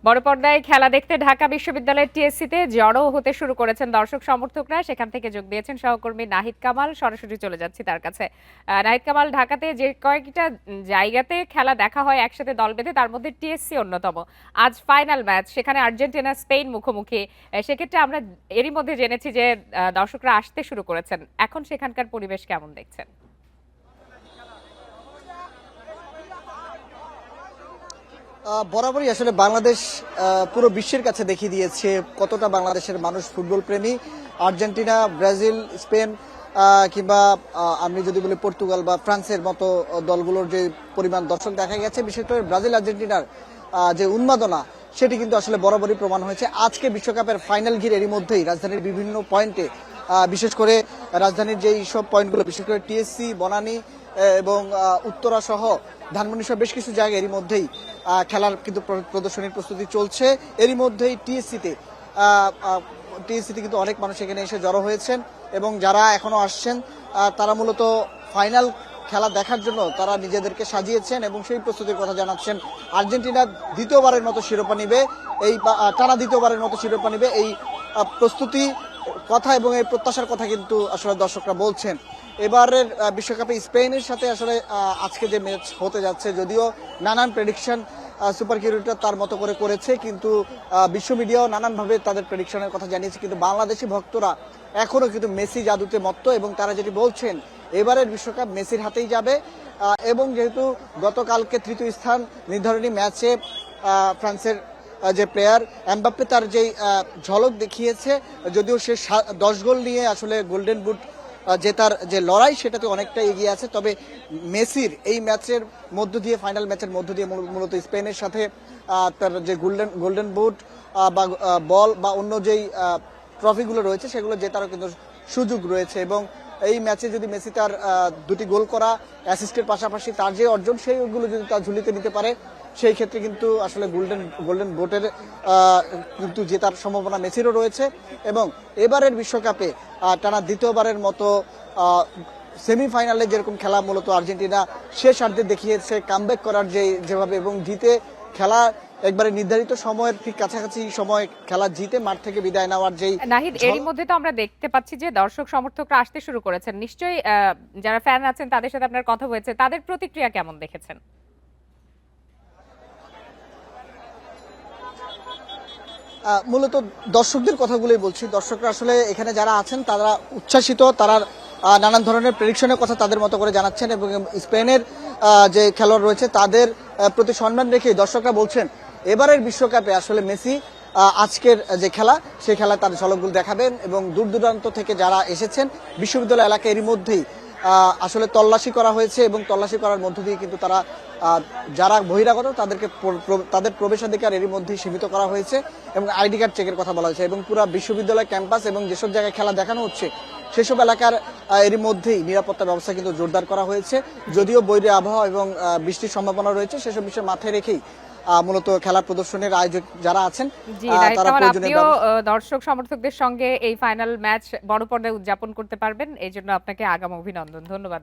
বড় পর্দায় খেলা দেখতে ঢাকা বিশ্ববিদ্যালয়ের টিএসসিতে জড়ো হতে শুরু করেছেন দর্শক সমর্থকরা। সেখান থেকে যোগ দিয়েছেন সহকর্মী নাহিদ কামাল। সরাসরি চলে যাচ্ছি তার কাছে। নাহিদ কামাল, ঢাকাতে যে কয়েকটা জায়গাতে খেলা দেখা হয় একসাথে দল বেঁধে, তার মধ্যে টিএসসি অন্যতম। আজ ফাইনাল ম্যাচ, সেখানে আর্জেন্টিনা স্পেন মুখোমুখি। সেক্ষেত্রে আমরা এরই মধ্যে জেনেছি যে দর্শকরা আসতে শুরু করেছেন। এখন সেখানকার পরিবেশ কেমন দেখছেন? বরাবরই আসলে বাংলাদেশ পুরো বিশ্বের কাছে দেখিয়ে দিয়েছে কতটা বাংলাদেশের মানুষ ফুটবল প্রেমী। আর্জেন্টিনা, ব্রাজিল, স্পেন কিংবা আমি যদি বলি পর্তুগাল বা ফ্রান্সের মতো দলগুলোর যে পরিমাণ দর্শক দেখা গেছে, বিশেষ করে ব্রাজিল আর্জেন্টিনার যে উন্মাদনা, সেটি কিন্তু আসলে বরাবরই প্রমাণ হয়েছে। আজকে বিশ্বকাপের ফাইনাল ঘিরে এরই মধ্যেই রাজধানীর বিভিন্ন পয়েন্টে, বিশেষ করে রাজধানীর যেই সব পয়েন্টগুলো, বিশেষ করে টিএসসি, বনানী এবং উত্তরা সহ ধানমন্ডি সহ বেশ কিছু জায়গায় এরই মধ্যেই খেলার কিন্তু প্রদর্শনীর প্রস্তুতি চলছে। এরই মধ্যেই টিএসসিতে কিন্তু অনেক মানুষ এখানে এসে জড়ো হয়েছেন এবং যারা এখনো আসছেন তারা মূলত ফাইনাল খেলা দেখার জন্য তারা নিজেদেরকে সাজিয়েছেন এবং সেই প্রস্তুতির কথা জানাচ্ছেন। আর্জেন্টিনা দ্বিতীয়বারের মতো শিরোপা নিবে, এই টানা দ্বিতীয়বারের মতো শিরোপা নিবে, এই প্রস্তুতি কথা এবং এই প্রত্যাশার কথা কিন্তু আসলে দর্শকরা বলছেন। এবারের বিশ্বকাপে স্পেনের সাথে আসলে আজকে যে ম্যাচ হতে যাচ্ছে, যদিও নানান প্রেডিকশন সুপার কিউরিটা তার মতো করে করেছে, কিন্তু বিশ্ব মিডিয়াও নানানভাবে তাদের প্রেডিকশনের কথা জানিয়েছে, কিন্তু বাংলাদেশি ভক্তরা এখনো কিন্তু মেসি জাদুতে মত্ত এবং তারা যেটি বলছেন এবারের বিশ্বকাপ মেসির হাতেই যাবে। এবং যেহেতু গতকালকে তৃতীয় স্থান নির্ধারণী ম্যাচে ফ্রান্সের যে প্লেয়ার এমবাপ্পে তার যেই ঝলক দেখিয়েছে, যদিও সে 10 গোল নিয়ে আসলে গোল্ডেন বুট জেতার যে লড়াই সেটাতে অনেকটা এগিয়ে আছে, তবে মেসির এই ম্যাচের মধ্য দিয়ে, ফাইনাল ম্যাচের মধ্য দিয়ে মূলত স্পেনের সাথে তার যে গোল্ডেন বুট বা বল বা অন্য যেই ট্রফিগুলো রয়েছে সেগুলো জেতারও কিন্তু সুযোগ রয়েছে। এবং এই ম্যাচে যদি মেসি তার 2টি গোল করা, অ্যাসিস্টের পাশাপাশি তার যে অর্জন সেইগুলো যদি তার ঝুলিতে নিতে পারে, সেই ক্ষেত্রে কিন্তু আসলে গোল্ডেন বুটের কিন্তু জেতার সম্ভাবনা মেসিরও রয়েছে। এবং এবারের বিশ্বকাপে টানা দ্বিতীয়বারের মতো সেমিফাইনালে যেরকম খেলা মূলত আর্জেন্টিনা শেষার্ধে দেখিয়েছে কামব্যাক করার যেভাবে, এবং জিতে খেলা একবারে নির্ধারিত সময়ের ঠিক কাছাকাছি সময় খেলা জিতে মাঠ থেকে বিদায় নেওয়ার যেই। নাহিদ, এরই মধ্যে তো আমরা দেখতে পাচ্ছি যে দর্শক সমর্থকরা আসতে শুরু করেছেন। নিশ্চয়ই যারা ফ্যান আছেন তাদের সাথে আপনার কথা হয়েছে, তাদের প্রতিক্রিয়া কেমন দেখেছেন? মূলত দর্শকদের কথাগুলোই বলছি। দর্শকরা আসলে এখানে যারা আছেন তারা উচ্ছ্বাসিত, তারা নানান ধরনের প্রেডিকশনের কথা তাদের মতো করে জানাচ্ছেন এবং স্পেনের যে খেলোয়াড় রয়েছে তাদের প্রতি সম্মান রেখে দর্শকরা বলছেন এবারের বিশ্বকাপে আসলে মেসি আজকের যে খেলা, সেই খেলা তার ঝলকগুলো দেখাবেন। এবং দূর দূরান্ত থেকে যারা এসেছেন বিশ্ববিদ্যালয় এলাকায় এরই মধ্যেই আসলে তল্লাশি করা হয়েছে এবং তল্লাশি করার মধ্য দিয়ে কিন্তু তারা যারা বহিরাগত তাদের প্রবেশাধিকার এরই মধ্যেই সীমিত করা হয়েছে এবং আইডি কার্ড চেকের কথা বলা হয়েছে। এবং পুরো বিশ্ববিদ্যালয় ক্যাম্পাস এবং যেসব জায়গায় খেলা দেখানো হচ্ছে সেসব এলাকার এরই মধ্যেই নিরাপত্তা ব্যবস্থা কিন্তু জোরদার করা হয়েছে। যদিও বৈরী আবহাওয়া এবং বৃষ্টির সম্ভাবনা রয়েছে, সেসব বিষয় মাথায় রেখেই মূলত খেলা প্রদর্শনের আয়োজক যারা আছেন তারা প্রয়োজনীয় দর্শক সমর্থকদের সঙ্গে এই ফাইনাল ম্যাচ বড় পর্দায় উদযাপন করতে পারবেন, এই জন্য আপনাকে আগাম অভিনন্দন। ধন্যবাদ।